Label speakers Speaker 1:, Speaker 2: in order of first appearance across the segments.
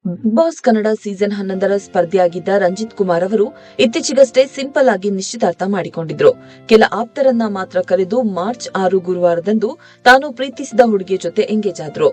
Speaker 1: Big Boss Kannada season 11ರ ಸ್ಪರ್ಧಿಯಾಗಿದ್ದ ರಂಜಿತ್ ಕುಮಾರ್ ಅವರು ಇತ್ತೀಚೆಗಷ್ಟೇ ಸಿಂಪಲ್ ಆಗಿ ನಿಶ್ಚಿತಾರ್ಥ ಮಾಡಿಕೊಂಡಿದ್ರು. ಕೆಲ ಆಪ್ತರನ್ನ ಮಾತ್ರ ಕರೆದು ಮಾರ್ಚ್ 6 ಗುರುವಾರದಂದು ತಾನು ಪ್ರೀತಿಸಿದ ಹುಡುಗಿಯ ಜೊತೆ ಎಂಗೇಜ್ ಆದ್ರು.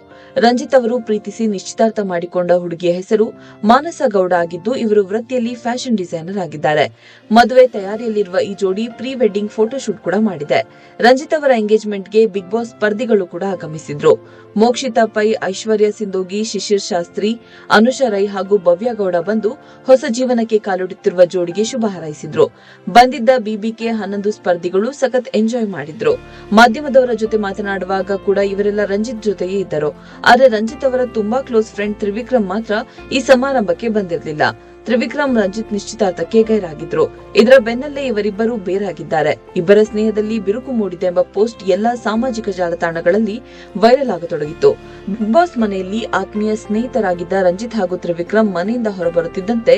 Speaker 1: ರಂಜಿತ್ ಅವರು ಪ್ರೀತಿಸಿ ನಿಶ್ಚಿತಾರ್ಥ ಮಾಡಿಕೊಂಡ ಹುಡುಗಿಯ ಹೆಸರು ಮಾನಸ ಗೌಡ ಆಗಿದ್ದು, ಇವರು ವೃತ್ತಿಯಲ್ಲಿ ಫ್ಯಾಷನ್ ಡಿಸೈನರ್ ಆಗಿದ್ದಾರೆ. ಮದುವೆ ತಯಾರಿಯಲ್ಲಿರುವ ಈ ಜೋಡಿ ಪ್ರೀ ವೆಡ್ಡಿಂಗ್ ಫೋಟೋಶೂಟ್ ಕೂಡ ಮಾಡಿದೆ. ರಂಜಿತ್ ಅವರ ಎಂಗೇಜ್ಮೆಂಟ್ಗೆ ಬಿಗ್ ಬಾಸ್ ಸ್ಪರ್ಧಿಗಳು ಕೂಡ ಆಗಮಿಸಿದ್ರು. ಮೋಕ್ಷಿತಾ ಪೈ, ಐಶ್ವರ್ಯ ಸಿಂಧೋಗಿ, ಶಿಶಿರ್ ಶಾಸ್ತ್ರಿ, ಅನುಷಾ ರೈ ಹಾಗೂ ಭವ್ಯ ಗೌಡ ಬಂದು ಹೊಸ ಜೀವನಕ್ಕೆ ಕಾಲಿಡುತ್ತಿರುವ ಜೋಡಿಗೆ ಶುಭ ಹಾರೈಸಿದ್ರು. ಬಂದಿದ್ದ ಬಿಬಿಕೆ 11 ಸ್ಪರ್ಧಿಗಳು ಸಖತ್ ಎಂಜಾಯ್ ಮಾಡಿದ್ರು. ಮಾಧ್ಯಮದವರ ಜೊತೆ ಮಾತನಾಡುವಾಗ ಕೂಡ ಇವರೆಲ್ಲ ರಂಜಿತ್ ಜೊತೆಯೇ ಇದ್ದರು. ಆದರೆ ರಂಜಿತ್ ಅವರ ತುಂಬಾ ಕ್ಲೋಸ್ ಫ್ರೆಂಡ್ ತ್ರಿವಿಕ್ರಮ್ ಮಾತ್ರ ಈ ಸಮಾರಂಭಕ್ಕೆ ಬಂದಿರಲಿಲ್ಲ. ತ್ರಿವಿಕ್ರಮ್ ರಂಜಿತ್ ನಿಶ್ಚಿತಾರ್ಥಕ್ಕೆ ಗೈರಾಗಿದ್ರು. ಇದರ ಬೆನ್ನಲ್ಲೇ ಇವರಿಬ್ಬರು ಬೇರಾಗಿದ್ದಾರೆ. ಇಬ್ಬರ ಸ್ನೇಹದಲ್ಲಿ ಬಿರುಕು ಮೂಡಿದೆ ಎಂಬ ಪೋಸ್ಟ್ ಎಲ್ಲಾ ಸಾಮಾಜಿಕ ಜಾಲತಾಣಗಳಲ್ಲಿ ವೈರಲ್ ಆಗತೊಡಗಿತ್ತು. ಬಿಗ್ ಬಾಸ್ ಮನೆಯಲ್ಲಿ ಆತ್ಮೀಯ ಸ್ನೇಹಿತರಾಗಿದ್ದ ರಂಜಿತ್ ಹಾಗೂ ತ್ರಿವಿಕ್ರಮ್ ಮನೆಯಿಂದ ಹೊರಬರುತ್ತಿದ್ದಂತೆ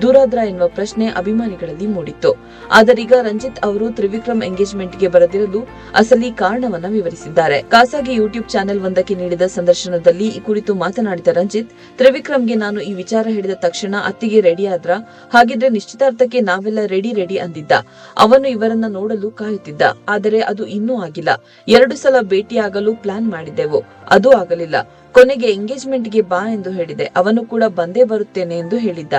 Speaker 1: ದೂರಾದ್ರ ಎನ್ನುವ ಪ್ರಶ್ನೆ ಅಭಿಮಾನಿಗಳಲ್ಲಿ ಮೂಡಿತ್ತು. ಆದರೀಗ ರಂಜಿತ್ ಅವರು ತ್ರಿವಿಕ್ರಮ್ ಎಂಗೇಜ್ಮೆಂಟ್ಗೆ ಬರದಿರಲು ಅಸಲಿ ಕಾರಣವನ್ನ ವಿವರಿಸಿದ್ದಾರೆ. ಖಾಸಗಿ ಯೂಟ್ಯೂಬ್ ಚಾನೆಲ್ ಒಂದಕ್ಕೆ ನೀಡಿದ ಸಂದರ್ಶನದಲ್ಲಿ ಈ ಕುರಿತು ಮಾತನಾಡಿದ ರಂಜಿತ್, ತ್ರಿವಿಕ್ರಮ್ಗೆ ನಾನು ಈ ವಿಚಾರ ಹೇಳಿದ ತಕ್ಷಣ ಅತ್ತಿಗೆ ರೆಡಿ ಆದ್ರ, ಹಾಗಿದ್ರೆ ನಿಶ್ಚಿತಾರ್ಥಕ್ಕೆ ನಾವೆಲ್ಲ ರೆಡಿ ಅಂದಿದ್ದ. ಅವನು ಇವರನ್ನ ನೋಡಲು ಕಾಯುತ್ತಿದ್ದ. ಆದರೆ ಅದು ಇನ್ನೂ ಆಗಿಲ್ಲ. 2 ಸಲ ಭೇಟಿಯಾಗಲು ಪ್ಲಾನ್ ಮಾಡಿದ್ದೆವು, ಅದು ಆಗಲಿಲ್ಲ. ಕೊನೆಗೆ ಎಂಗೇಜ್ಮೆಂಟ್ಗೆ ಬಾ ಎಂದು ಹೇಳಿದೆ. ಅವನು ಕೂಡ ಬಂದೇ ಬರುತ್ತೇನೆ ಎಂದು ಹೇಳಿದ್ದ.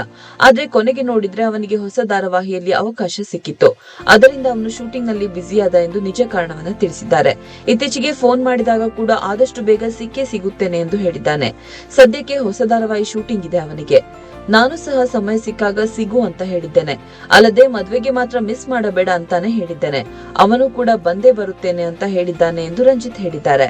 Speaker 1: ಆದ್ರೆ ಕೊನೆಗೆ ನೋಡಿದ್ರೆ ಅವನಿಗೆ ಹೊಸ ಧಾರಾವಾಹಿಯಲ್ಲಿ ಅವಕಾಶ ಸಿಕ್ಕಿತ್ತು. ಅದರಿಂದ ಅವನು ಶೂಟಿಂಗ್ ನಲ್ಲಿ ಬ್ಯುಸಿಯಾದ ಎಂದು ನಿಜ ಕಾರಣವನ್ನ ತಿಳಿಸಿದ್ದಾರೆ. ಇತ್ತೀಚೆಗೆ ಫೋನ್ ಮಾಡಿದಾಗ ಕೂಡ ಆದಷ್ಟು ಬೇಗ ಸಿಕ್ಕೇ ಸಿಗುತ್ತೇನೆ ಎಂದು ಹೇಳಿದ್ದಾನೆ. ಸದ್ಯಕ್ಕೆ ಹೊಸ ಧಾರಾವಾಹಿ ಶೂಟಿಂಗ್ ಇದೆ ಅವನಿಗೆ. ನಾನು ಸಹ ಸಮಯ ಸಿಕ್ಕಾಗ ಸಿಗು ಅಂತ ಹೇಳಿದ್ದೇನೆ. ಅಲ್ಲದೆ ಮದ್ವೆಗೆ ಮಾತ್ರ ಮಿಸ್ ಮಾಡಬೇಡ ಅಂತಾನೆ ಹೇಳಿದ್ದೇನೆ. ಅವನು ಕೂಡ ಬಂದೇ ಬರುತ್ತೇನೆ ಅಂತ ಹೇಳಿದ್ದಾನೆ ಎಂದು ರಂಜಿತ್ ಹೇಳಿದ್ದಾರೆ.